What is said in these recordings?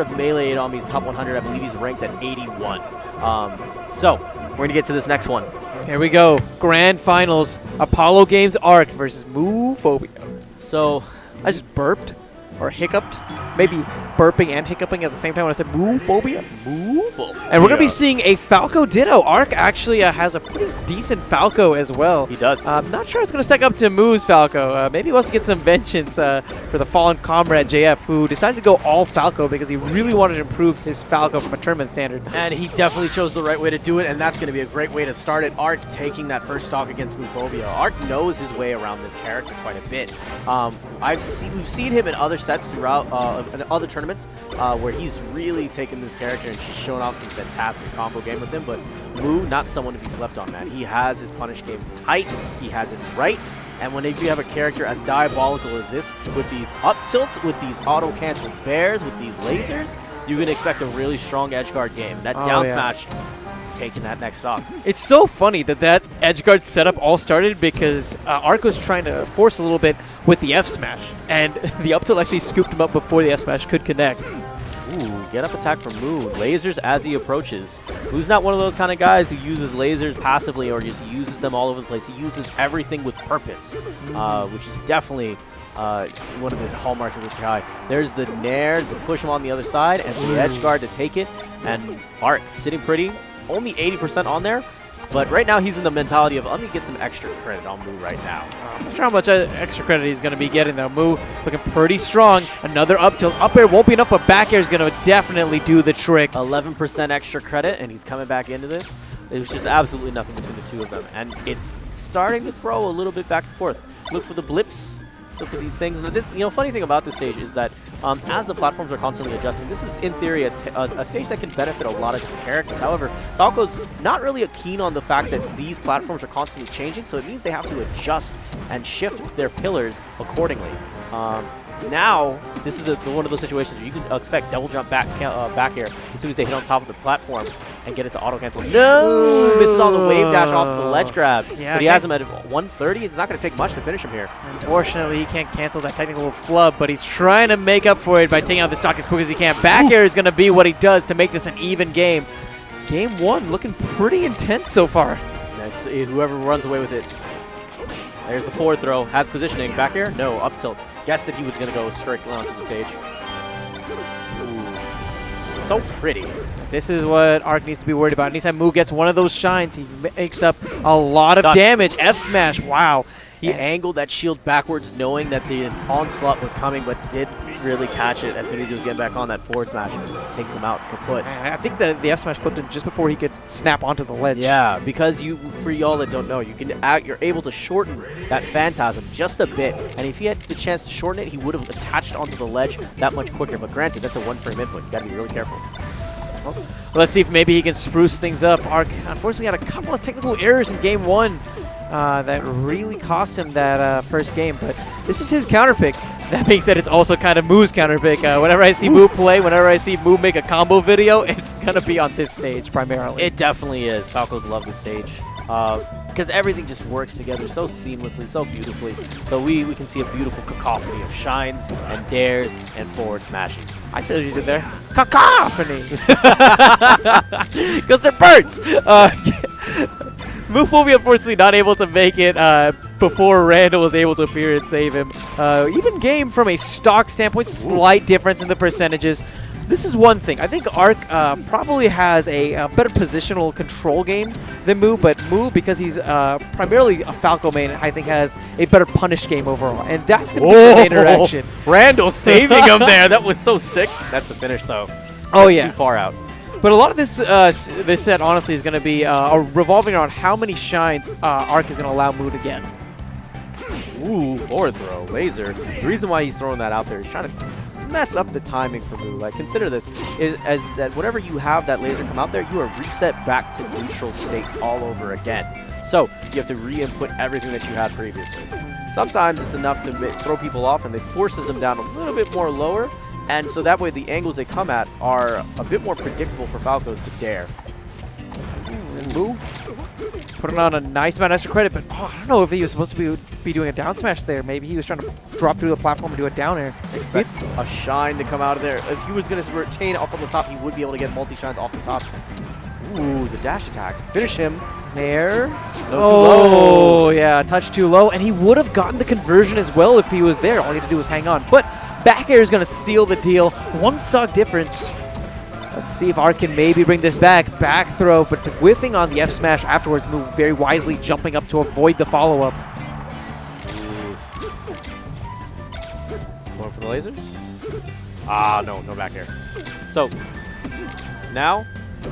Melee on these top 100. I believe he's ranked at 81. So we're going to get to this next one. Here we go. Grand Finals. Apollo Games Arc versus Moophobia. So I just burped or hiccuped. Maybe burping and hiccuping at the same time when I said Moophobia. Moophobia. And we're going to be seeing a Falco Ditto. Arc actually has a pretty decent Falco as well. He does. Not sure it's going to stack up to Moo's Falco. Maybe he wants to get some vengeance for the fallen comrade JF, who decided to go all Falco because he really wanted to improve his Falco from a tournament standard. And he definitely chose the right way to do it, and that's going to be a great way to start it. Arc taking that first stock against Moophobia. Arc knows his way around this character quite a bit. We've seen him in other sets throughout in other tournaments where he's really taken this character and she's shown off some fantastic combo game with him. But Moo, not someone to be slept on, man. He has his punish game tight. He has it right. And whenever you have a character as diabolical as this, with these up tilts, with these auto cancel bears, with these lasers, you can expect a really strong edge guard game. That down smash taking that next stock. It's so funny that edge guard setup all started because Arc was trying to force a little bit with the F smash, and the up tilt actually scooped him up before the F smash could connect. Ooh, get up attack from Moo. Lasers as he approaches. Moo's not one of those kind of guys who uses lasers passively or just uses them all over the place. He uses everything with purpose, which is definitely one of the hallmarks of this guy. There's the Nair to push him on the other side, and the edge guard to take it, and Arc sitting pretty. Only 80% on there, but right now he's in the mentality of, let me get some extra credit on Moo right now. I'm not sure how much extra credit he's going to be getting, though. Moo looking pretty strong. Another up tilt. Up air won't be enough, but back air is going to definitely do the trick. 11% extra credit, and he's coming back into this. It was just absolutely nothing between the two of them, and it's starting to throw a little bit back and forth. Look for the blips. Look at these things. And this, funny thing about this stage is that as the platforms are constantly adjusting, this is in theory a stage that can benefit a lot of different characters. However, Falco's not really keen on the fact that these platforms are constantly changing, so it means they have to adjust and shift their pillars accordingly. Now, this is one of those situations where you can expect double jump back air as soon as they hit on top of the platform and get it to auto cancel. No! Misses on the wave dash off to the ledge grab. Yeah, but he has him at 130. It's not going to take much to finish him here. Unfortunately, he can't cancel that technical flub, but he's trying to make up for it by taking out the stock as quick as he can. Back air is going to be what he does to make this an even game. Game one looking pretty intense so far. That's whoever runs away with it. There's the forward throw. Has positioning. Back air? No. Up tilt. Guessed that he was going to go straight onto the stage. Ooh. So pretty. This is what Arc needs to be worried about. Anytime Moo gets one of those shines, he makes up a lot of damage. F smash. Wow. He angled that shield backwards knowing that the onslaught was coming, but did really catch it as soon as he was getting back on that forward smash. Takes him out kaput. I think that the F smash clipped him just before he could snap onto the ledge. Yeah, because for y'all that don't know, you're able to shorten that Phantasm just a bit, and if he had the chance to shorten it, he would have attached onto the ledge that much quicker. But granted, that's a one-frame input. You got to be really careful. Well, let's see if maybe he can spruce things up. Arc unfortunately had a couple of technical errors in game one that really cost him that first game, but this is his counter pick. That being said, it's also kind of Moo's counter pick. Whenever I see Moo play, whenever I see Moo make a combo video, it's going to be on this stage primarily. It definitely is. Falcos love this stage because everything just works together so seamlessly, so beautifully. So we can see a beautiful cacophony of shines and dares and forward smashings. I see what you did there. Cacophony! Because they're birds! Moophobia unfortunately not able to make it before Randall was able to appear and save him. Even game from a stock standpoint, slight difference in the percentages. This is one thing. I think Arc probably has a better positional control game than Moo, but Moo, because he's primarily a Falco main, I think has a better punish game overall, and that's going to be the main interaction. Randall saving him there. That was so sick. That's the finish, though. Oh, yeah. Too far out. But a lot of this this set, honestly, is going to be revolving around how many shines Arc is going to allow Moo to get. Ooh, forward throw, laser. The reason why he's throwing that out there is trying to mess up the timing for Moo. Like, consider this, as that whenever you have that laser come out there, you are reset back to neutral state all over again. So you have to re-input everything that you had previously. Sometimes it's enough to throw people off, and it forces them down a little bit more lower, and so that way the angles they come at are a bit more predictable for Falcos to dare. And Moo Putting on a nice amount of extra credit, but I don't know if he was supposed to be doing a down smash there. Maybe he was trying to drop through the platform and do a down air. Expect a shine to come out of there. If he was going to retain up on the top, he would be able to get multi-shines off the top. Ooh, the dash attacks. Finish him. There. No, too low. Oh, yeah, a touch too low. And he would have gotten the conversion as well if he was there. All he had to do was hang on. But back air is going to seal the deal. One stock difference. Let's see if Ark can maybe bring this back. Back throw, but whiffing on the F smash afterwards. Move very wisely, jumping up to avoid the follow-up. Going for the lasers? Ah, no back air. So, now,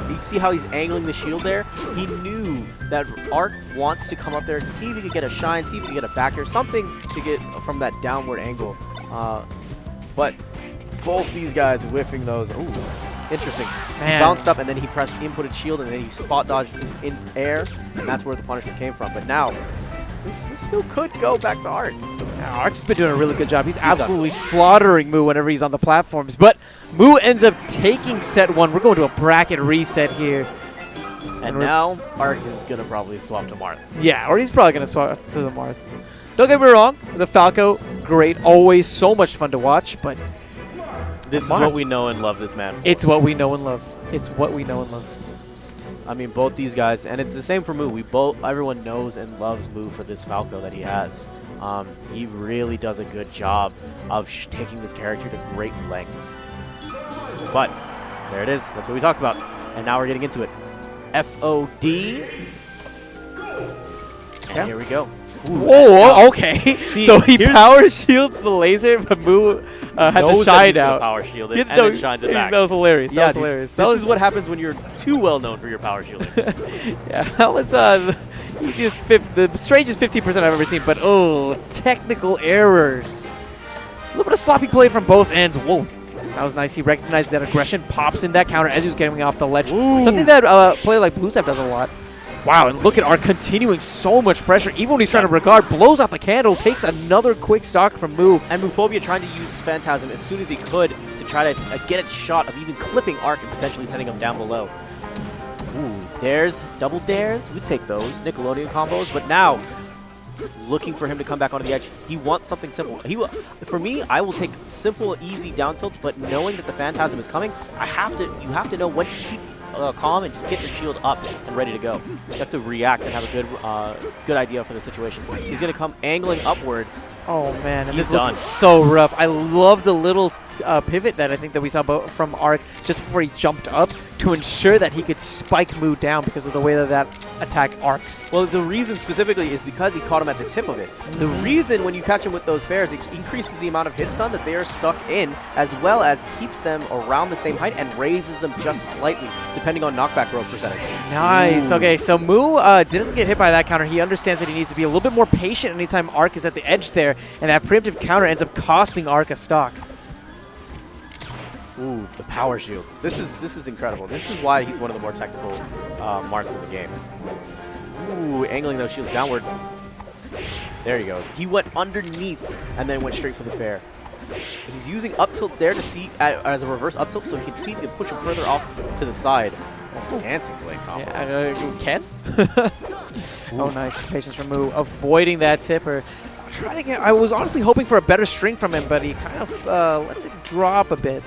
you see how he's angling the shield there? He knew that Ark wants to come up there and see if he could get a shine, see if he could get a back air, something to get from that downward angle. But both these guys whiffing those. Ooh. Interesting. Man. He bounced up and then he pressed inputted shield and then he spot dodged in air, and that's where the punishment came from. But now, this still could go back to Ark. Yeah, Ark's been doing a really good job. He's absolutely slaughtering Moo whenever he's on the platforms. But Moo ends up taking set one. We're going to a bracket reset here. And now, Ark is going to probably swap to Marth. Yeah, or he's probably going to swap to the Marth. Don't get me wrong, the Falco, great. Always so much fun to watch, but this is what we know and love this man for. It's what we know and love. It's what we know and love. I mean, both these guys, and it's the same for Moo. Everyone knows and loves Moo for this Falco that he has. He really does a good job of taking this character to great lengths. But there it is. That's what we talked about. And now we're getting into it. FOD. And here we go. Whoa, okay. See, so he power shields the laser, but Moo had the shine out. Power shield it, and then shines it back. That was hilarious. Yeah, that was hilarious. This is what happens when you're too well known for your power shielding. Yeah, that was the easiest, the strangest 50% I've ever seen. But technical errors. A little bit of sloppy play from both ends. Whoa. That was nice. He recognized that aggression, pops in that counter as he was getting off the ledge. Ooh. Something that a player like Bluesap does a lot. Wow, and look at Ark continuing so much pressure. Even when he's trying to regard, blows out the candle, takes another quick stock from Moo. And Moophobia trying to use Phantasm as soon as he could to try to get a shot of even clipping Ark and potentially sending him down below. Ooh, dares, double dares, we take those. Nickelodeon combos, but now, looking for him to come back onto the edge. He wants something simple. For me, I will take simple, easy down tilts, but knowing that the Phantasm is coming, you have to know when to keep calm and just get your shield up and ready to go. You have to react and have a good idea for the situation. He's going to come angling upward. Oh man, and He's this done. looked so rough. I love the little pivot that I think that we saw from Ark just before he jumped up to ensure that he could spike Moo down because of the way that attack arcs. Well, the reason specifically is because he caught him at the tip of it. The reason when you catch him with those fares, it increases the amount of hit stun that they are stuck in, as well as keeps them around the same height and raises them just slightly, depending on knockback growth percentage. Nice. Ooh. Okay, so Moo doesn't get hit by that counter. He understands that he needs to be a little bit more patient anytime Ark is at the edge there, and that preemptive counter ends up costing Ark a stock. Ooh, the power shield. This is incredible. This is why he's one of the more technical Marths in the game. Ooh, angling those shields downward. There he goes. He went underneath and then went straight for the fair. He's using up tilts there to see as a reverse up tilt, so he can see if he can push him further off to the side. Dancing blade combo. Yeah, Ken? Oh, nice. Patience from Moo. Avoiding that tipper. Trying to get. I was honestly hoping for a better string from him, but he kind of lets it drop a bit.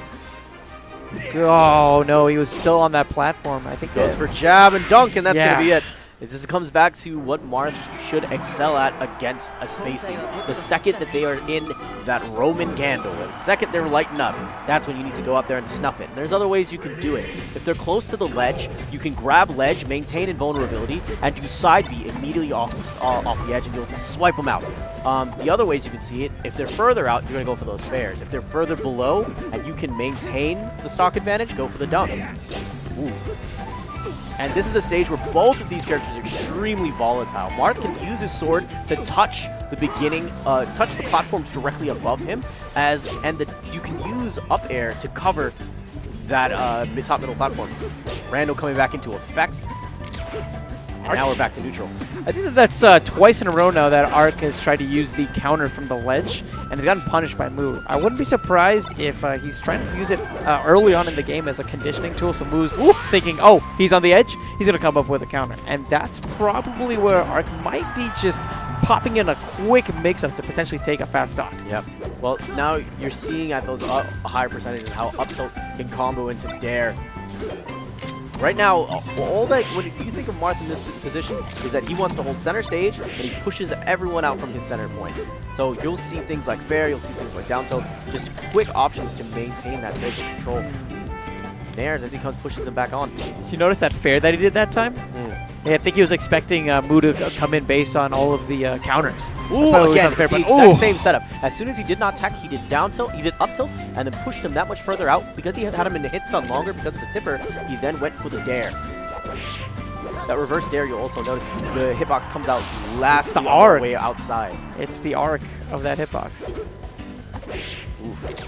Oh, no, he was still on that platform. I think goes for jab and dunk, and that's going to be it. This comes back to what Marth should excel at against a spacing. The second that they are in that Roman candle, the second they're lighting up, that's when you need to go up there and snuff it. And there's other ways you can do it. If they're close to the ledge, you can grab ledge, maintain invulnerability, and do side B immediately off the edge, and you'll swipe them out. The other ways you can see it, if they're further out, you're going to go for those fares. If they're further below and you can maintain the stock advantage, go for the dunk. Ooh. And this is a stage where both of these characters are extremely volatile. Marth can use his sword to touch the touch the platforms directly above him, you can use up air to cover that top middle platform. Randall coming back into effect. now we're back to neutral. I think that that's twice in a row now that Arc has tried to use the counter from the ledge and has gotten punished by Moo. I wouldn't be surprised if he's trying to use it early on in the game as a conditioning tool. So Moo's thinking, oh, he's on the edge, he's going to come up with a counter. And that's probably where Arc might be just popping in a quick mix-up to potentially take a fast stock. Yep. Well, now you're seeing at those higher percentages how up tilt can combo into Dare. Right now, all that when you think of Marth in this position is that he wants to hold center stage and he pushes everyone out from his center point. So you'll see things like fair, you'll see things like down tilt, just quick options to maintain that spatial control. Nares, as he comes, pushes him back on. Did you notice that fair that he did that time? Yeah, I think he was expecting Moo to come in based on all of the counters. Ooh, again, it's the exact same setup. As soon as he did not attack, he did down tilt, he did up tilt, and then pushed him that much further out. Because he had him in the hit stun longer because of the tipper, he then went for the dare. That reverse dare, you'll also notice the hitbox comes out last the arc way outside. It's the arc of that hitbox. Oof.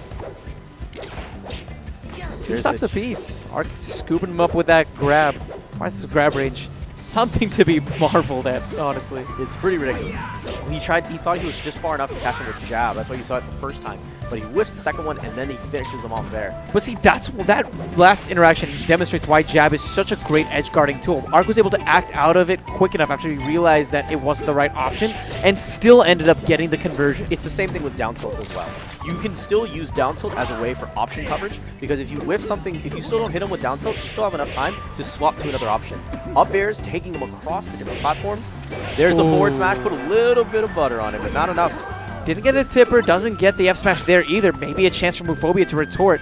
Two stocks apiece. Arc scooping him up with that grab. Marth's grab range. Something to be marveled at, honestly. It's pretty ridiculous. He thought he was just far enough to catch him with jab. That's why you saw it the first time. But he whiffs the second one, and then he finishes him off there. But see, that last interaction demonstrates why jab is such a great edge guarding tool. Arc was able to act out of it quick enough after he realized that it wasn't the right option, and still ended up getting the conversion. It's the same thing with down tilt as well. You can still use down tilt as a way for option coverage, because if you whiff something, if you still don't hit him with down tilt, you still have enough time to swap to another option. Up airs, taking him across the different platforms. There's the forward smash, put a little bit of butter on it, but not enough. Didn't get a tipper, doesn't get the F smash there either. Maybe a chance for Moophobia to retort.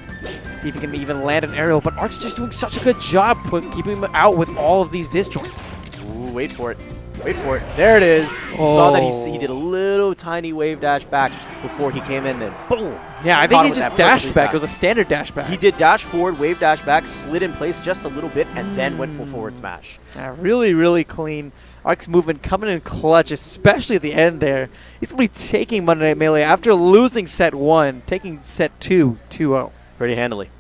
See if he can even land an aerial, but Arc's just doing such a good job keeping him out with all of these disjoints. Ooh, wait for it. Wait for it. There it is. You saw that he did a little tiny wave dash back before he came in, then boom. Yeah, I think he just dashed back. It was a standard dash back. He did dash forward, wave dash back, slid in place just a little bit, and then went full forward smash. Yeah, really, really clean. Arc's movement coming in clutch, especially at the end there. He's going to be taking Monday Night Melee after losing set 1, taking set 2, 2-0. Pretty handily.